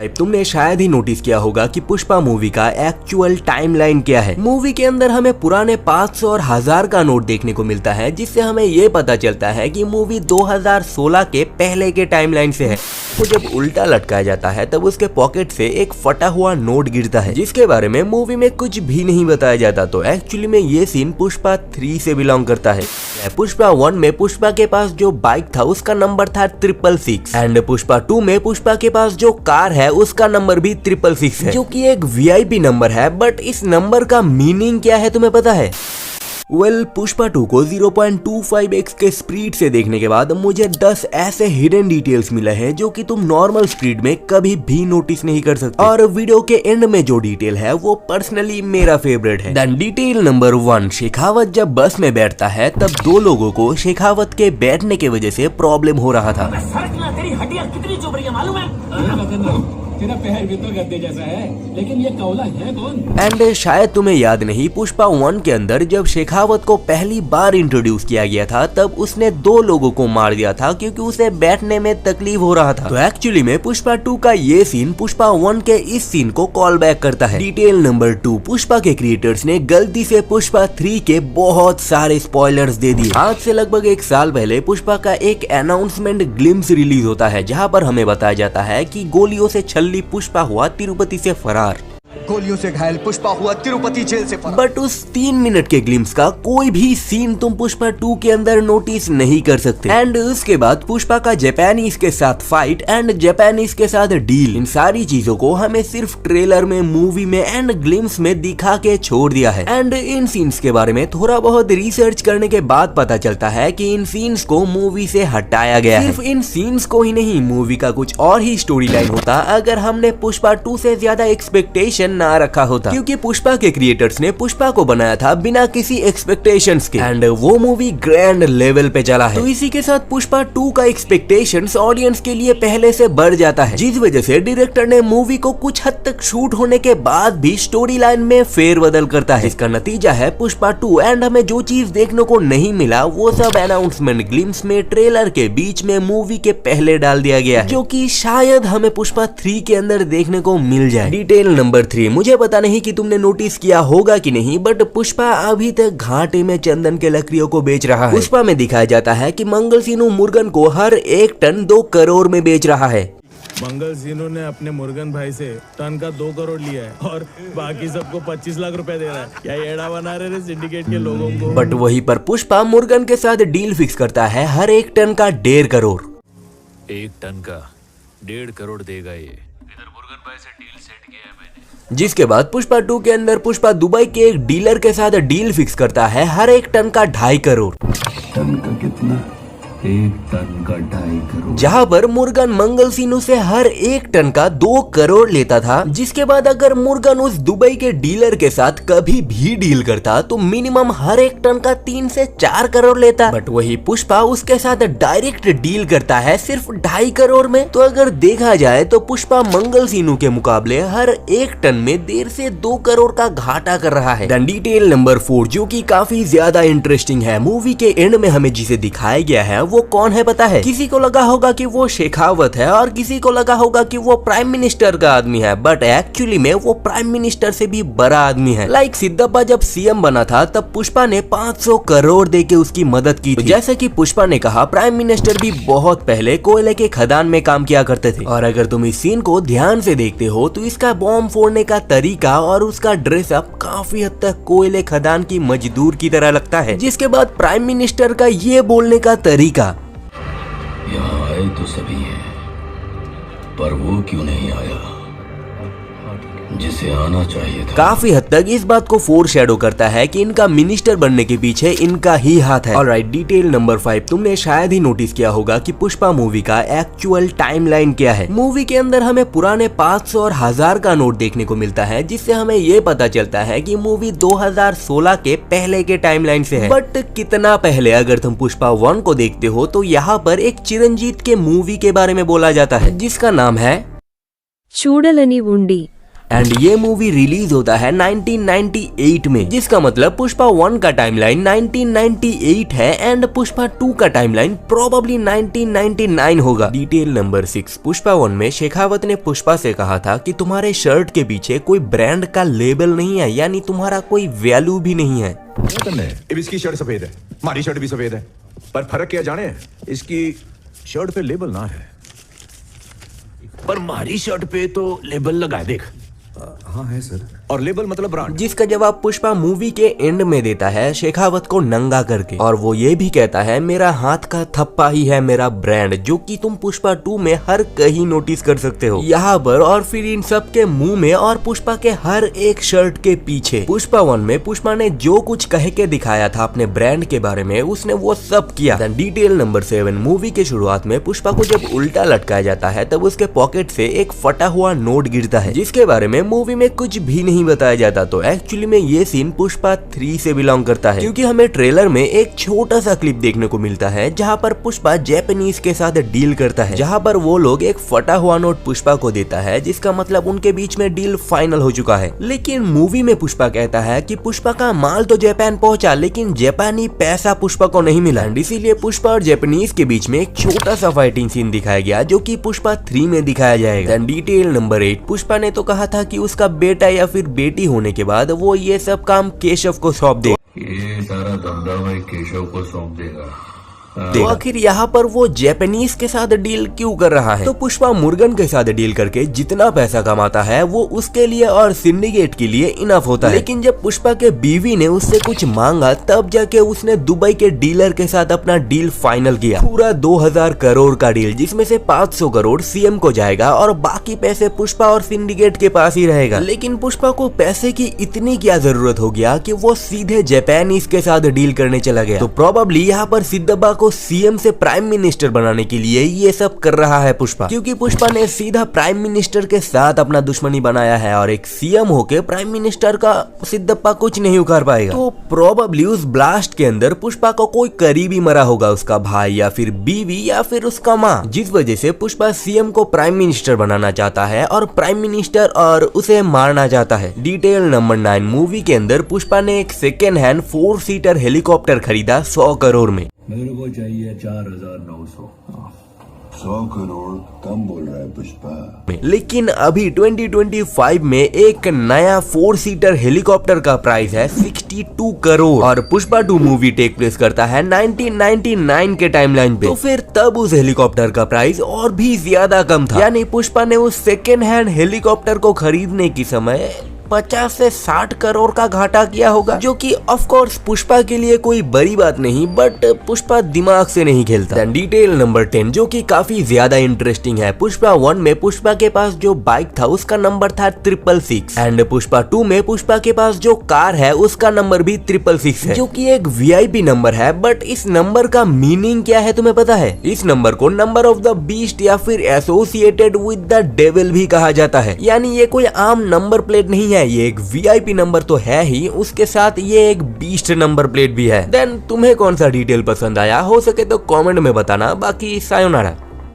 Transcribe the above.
तुमने शायद ही नोटिस किया होगा कि पुष्पा मूवी का एक्चुअल टाइमलाइन क्या है। मूवी के अंदर हमें पुराने 500 और 1000 का नोट देखने को मिलता है, जिससे हमें ये पता चलता है कि मूवी 2016 के पहले के टाइमलाइन से है। तो जब उल्टा लटकाया जाता है तब उसके पॉकेट से एक फटा हुआ नोट गिरता है, जिसके बारे में मूवी में कुछ भी नहीं बताया जाता। तो एक्चुअली में ये सीन पुष्पा 3 से बिलोंग करता है। पुष्पा 1 में पुष्पा के पास जो बाइक था उसका नंबर था 666 एंड पुष्पा 2 में पुष्पा के पास जो कार है उसका नंबर भी 666 है, जो कि एक वीआईपी नंबर है। बट इस नंबर का मीनिंग क्या है तुम्हें पता है? पुष्पा 2 को 0.25x के स्पीड से देखने के बाद मुझे 10 ऐसे हिडन डिटेल्स मिले हैं जो कि तुम नॉर्मल स्पीड में कभी भी नोटिस नहीं कर सकते। और वीडियो के एंड में जो डिटेल है वो पर्सनली मेरा फेवरेट है। देन डिटेल नंबर 1, शेखावत जब बस में बैठता है तब 2 लोगों को शेखावत के बैठने की वजह से प्रॉब्लम हो रहा था। तेरी हड्डियां कितनी चुभ रही है मालूम है? तेरा पैर भी तो गद्दे जैसा है, लेकिन ये कौला है कौन? एंड शायद तुम्हें याद नहीं, पुष्पा 1 के अंदर जब शेखावत को पहली बार इंट्रोड्यूस किया गया था तब उसने 2 लोगों को मार दिया था क्योंकि उसे बैठने में तकलीफ हो रहा था। तो एक्चुअली में पुष्पा 2 का ये सीन पुष्पा 1 के इस सीन को कॉल बैक करता है। डिटेल नंबर 2, पुष्पा के क्रिएटर्स ने गलती से पुष्पा 3 के बहुत सारे स्पॉयलर्स दे दिए। आज से लगभग 1 साल पहले पुष्पा का एक अनाउंसमेंट ग्लिम्स रिलीज होता है, जहाँ पर हमें बताया जाता है कि गोलियों से छल्ली पुष्पा हुआ तिरुपति से फरार। गोलियों से घायल पुष्पा हुआ तिरुपति जेल से फरार। बट उस 3 मिनट के ग्लिम्स का कोई भी सीन तुम पुष्पा 2 के अंदर नोटिस नहीं कर सकते। एंड उसके बाद पुष्पा का जापानीज के साथ फाइट एंड जापानीज के साथ डील, इन सारी चीजों को हमें सिर्फ ट्रेलर में, मूवी में एंड ग्लिम्स में दिखा के छोड़ दिया है। एंड इन सीन्स के बारे में थोड़ा बहुत रिसर्च करने के बाद पता चलता है कि इन सीन्स को मूवी से हटाया गया है। सिर्फ इन सीन्स को ही नहीं, मूवी का कुछ और ही स्टोरी लाइन होता अगर हमने पुष्पा 2 से ज्यादा एक्सपेक्टेशन ना रखा होता, क्योंकि पुष्पा के क्रिएटर्स ने पुष्पा को बनाया था बिना किसी एक्सपेक्टेशंस के एंड वो मूवी ग्रैंड लेवल पे चला है। तो इसी के साथ पुष्पा 2 का एक्सपेक्टेशंस ऑडियंस के लिए पहले से बढ़ जाता है, जिस वजह से डायरेक्टर ने मूवी को कुछ हद तक शूट होने के बाद भी स्टोरी लाइन में फेरबदल करता है। इसका नतीजा है पुष्पा 2 एंड हमें जो चीज देखने को नहीं मिला वो सब अनाउंसमेंट ग्लिम्स में, ट्रेलर के बीच में, मूवी के पहले डाल दिया गया है, जो कि शायद हमें पुष्पा 3 के अंदर देखने को मिल जाए। डिटेल नंबर 3, मुझे पता नहीं कि तुमने नोटिस किया होगा कि नहीं, बट पुष्पा अभी तक घाटे में चंदन के लकड़ियों को बेच रहा है। पुष्पा में दिखाया जाता है कि मंगल सीनू मुर्गन को हर 1 टन 2 करोड़ में बेच रहा है। मंगल सीनू ने अपने मुर्गन भाई से टन का 2 करोड़ लिया है और बाकी सबको 25 लाख रुपए दे रहा है। क्या एड़ा बना रहे सिंडिकेट के लोगों को? बट वहीं पर पुष्पा मुर्गन के साथ डील फिक्स करता है हर 1 टन का 1.5 करोड़। 1 टन का 1.5 करोड़ देगा ये। इधर मुर्गन भाई से डील सेट किया है मैंने। जिसके बाद पुष्पा 2 के अंदर पुष्पा दुबई के एक डीलर के साथ डील फिक्स करता है हर 1 टन का 2.5 करोड़। टन का कितना? 1 टन का 2.5 करोड़। जहाँ पर मुर्गन मंगल सीनू से हर 1 टन का 2 करोड़ लेता था। जिसके बाद अगर मुर्गन उस दुबई के डीलर के साथ कभी भी डील करता तो मिनिमम हर 1 टन का 3 से 4 करोड़ लेता। बट वही पुष्पा उसके साथ डायरेक्ट डील करता है सिर्फ 2.5 करोड़ में। तो अगर देखा जाए तो पुष्पा मंगल सीनू के मुकाबले हर 1 टन में 1.5 से 2 करोड़ का घाटा कर रहा है। देन डिटेल नंबर 4, जो कि काफी ज्यादा इंटरेस्टिंग है, मूवी के एंड में हमें जिसे दिखाया गया है वो कौन है पता है? किसी को लगा होगा कि वो शेखावत है और किसी को लगा होगा कि वो प्राइम मिनिस्टर का आदमी है, बट एक्चुअली में वो प्राइम मिनिस्टर से भी बड़ा आदमी है। लाइक सिद्धप्पा जब सीएम बना था तब पुष्पा ने 500 करोड़ देके उसकी मदद की थी। जैसे कि पुष्पा ने कहा, प्राइम मिनिस्टर भी बहुत पहले कोयले के खदान में काम किया करते थे। और अगर तुम इस सीन को ध्यान से देखते हो तो इसका बॉम्ब फोड़ने का तरीका और उसका ड्रेसअप काफी हद तक कोयले खदान की मजदूर की तरह लगता है। जिसके बाद प्राइम मिनिस्टर का ये बोलने का तरीका, यहाँ आए तो सभी है, पर वो क्यों नहीं आया जिसे आना चाहिए था। काफी हद तक इस बात को फोरशैडो करता है कि इनका मिनिस्टर बनने के पीछे इनका ही हाथ है। ऑलराइट, डिटेल नंबर 5, तुमने शायद ही नोटिस किया होगा कि पुष्पा मूवी का एक्चुअल टाइमलाइन क्या है। मूवी के अंदर हमें पुराने 500 और 1000 का नोट देखने को मिलता है, जिससे हमें ये पता चलता है कि मूवी 2016 के पहले के टाइमलाइन से है। बट कितना पहले? अगर तुम पुष्पा 1 को देखते हो तो यहाँ पर एक चिरंजीत के मूवी के बारे में बोला जाता है जिसका नाम है చూడలని ఉండి। एंड ये मूवी रिलीज होता है 1998 में, जिसका मतलब पुष्पा 1 का टाइमलाइन 1998 है एंड पुष्पा 2 का टाइमलाइन प्रोबेबली 1999 होगा। डिटेल नंबर 6, पुष्पा 1 में शेखावत ने पुष्पा से कहा था कि तुम्हारे शर्ट के पीछे कोई ब्रांड का लेबल नहीं है, यानी तुम्हारा कोई वैल्यू भी नहीं है। इसकी शर्ट सफेद है, हमारी शर्ट भी सफेद है, पर फर्क क्या जाने, इसकी शर्ट पे लेबल ना है, पर हमारी शर्ट पे तो लेबल लगा है, देख। हाँ है सर। और लेबल मतलब ब्रांड। जिसका जवाब पुष्पा मूवी के एंड में देता है शेखावत को नंगा करके, और वो ये भी कहता है मेरा हाथ का थप्पा ही है मेरा ब्रांड, जो कि तुम पुष्पा 2 में हर कहीं नोटिस कर सकते हो यहाँ पर और फिर इन सब के मुंह में और पुष्पा के हर एक शर्ट के पीछे। पुष्पा 1 में पुष्पा ने जो कुछ कह के दिखाया था अपने ब्रांड के बारे में, उसने वो सब किया। डिटेल नंबर 7, मूवी के शुरुआत में पुष्पा को जब उल्टा लटकाया जाता है तब उसके पॉकेट से एक फटा हुआ नोट गिरता है, जिसके बारे में मूवी में कुछ भी नहीं बताया जाता। तो एक्चुअली में ये सीन पुष्पा 3 से बिलोंग करता है, क्योंकि हमें ट्रेलर में एक छोटा सा क्लिप देखने को मिलता है जहां पर पुष्पा जापानीज के साथ डील करता है, जहां पर वो लोग एक फटा हुआ नोट पुष्पा को देता है, जिसका मतलब उनके बीच में डील फाइनल हो चुका है। लेकिन मूवी में पुष्पा कहता है कि पुष्पा का माल तो जापान पहुंचा, लेकिन जापानी पैसा पुष्पा को नहीं मिला, इसीलिए पुष्पा और जापानीज के बीच में एक छोटा सा फाइटिंग सीन दिखाया गया, जो कि पुष्पा 3 में दिखाया जाएगा। डिटेल नंबर 8, पुष्पा ने तो कहा था कि उसका बेटा या फिर बेटी होने के बाद वो ये सब काम केशव को सौंप दे। ये सारा धंधा मैं केशव को सौंप देगा। तो आखिर यहाँ पर वो जापानीज के साथ डील क्यों कर रहा है? तो पुष्पा मुर्गन के साथ डील करके जितना पैसा कमाता है वो उसके लिए और सिंडिकेट के लिए इनफ होता है। लेकिन जब पुष्पा के बीवी ने उससे कुछ मांगा तब जाके उसने दुबई के डीलर के साथ अपना डील फाइनल किया, पूरा 2000 करोड़ का डील, जिसमें से 500 करोड़ सीएम को जाएगा और बाकी पैसे पुष्पा और सिंडिकेट के पास ही रहेगा। लेकिन पुष्पा को पैसे की इतनी क्या जरूरत हो गया कि वो सीधे जापानीज के साथ डील करने चला गया। तो प्रोबेबली यहाँ पर सिद्धप्पा को सीएम से प्राइम मिनिस्टर बनाने के लिए ये सब कर रहा है पुष्पा, क्योंकि पुष्पा ने सीधा प्राइम मिनिस्टर के साथ अपना दुश्मनी बनाया है और एक सीएम होके प्राइम मिनिस्टर का सिद्धप्पा कुछ नहीं उखाड़ पाएगा। तो प्रोबेबली उस ब्लास्ट के अंदर पुष्पा को कोई करीबी मरा होगा, उसका भाई या फिर बीवी या फिर उसका माँ, जिस वजह से पुष्पा सीएम को प्राइम मिनिस्टर बनाना चाहता है और प्राइम मिनिस्टर और उसे मारना चाहता है। डिटेल नंबर 9, मूवी के अंदर पुष्पा ने एक सेकेंड हैंड 4 सीटर हेलीकॉप्टर खरीदा 100 करोड़ में। मेरे को चाहिए 4900। 100 करोड़ कम बोल रहा है पुष्पा। लेकिन अभी 2025 में एक नया 4 सीटर हेलीकॉप्टर का प्राइस है 62 करोड़ और पुष्पा 2 मूवी टेक प्लेस करता है 1999 के टाइमलाइन पे। तो फिर तब उस हेलीकॉप्टर का प्राइस और भी ज्यादा कम था, यानी पुष्पा ने उस सेकेंड हैंड हेलीकॉप्टर को खरीदने की समय 50 से 60 करोड़ का घाटा किया होगा, जो कि ऑफ कोर्स पुष्पा के लिए कोई बड़ी बात नहीं, बट पुष्पा दिमाग से नहीं खेलता। डिटेल नंबर 10, जो कि काफी ज्यादा इंटरेस्टिंग है। पुष्पा 1 में पुष्पा के पास जो बाइक था उसका नंबर था 666 एंड पुष्पा 2 में पुष्पा के पास जो कार है उसका नंबर भी 666 है, जो कि एक वीआईपी नंबर है। बट इस नंबर का मीनिंग क्या है तुम्हें पता है? इस नंबर को नंबर ऑफ द बीस्ट या फिर एसोसिएटेड विद द डेविल भी कहा जाता है, यानी ये कोई आम नंबर प्लेट नहीं है, ये एक वीआईपी नंबर तो है ही, उसके साथ ये एक बीस्ट नंबर प्लेट भी है। देन तुम्हें कौन सा डिटेल पसंद आया, हो सके तो कमेंट में बताना। बाकी सायोनारा।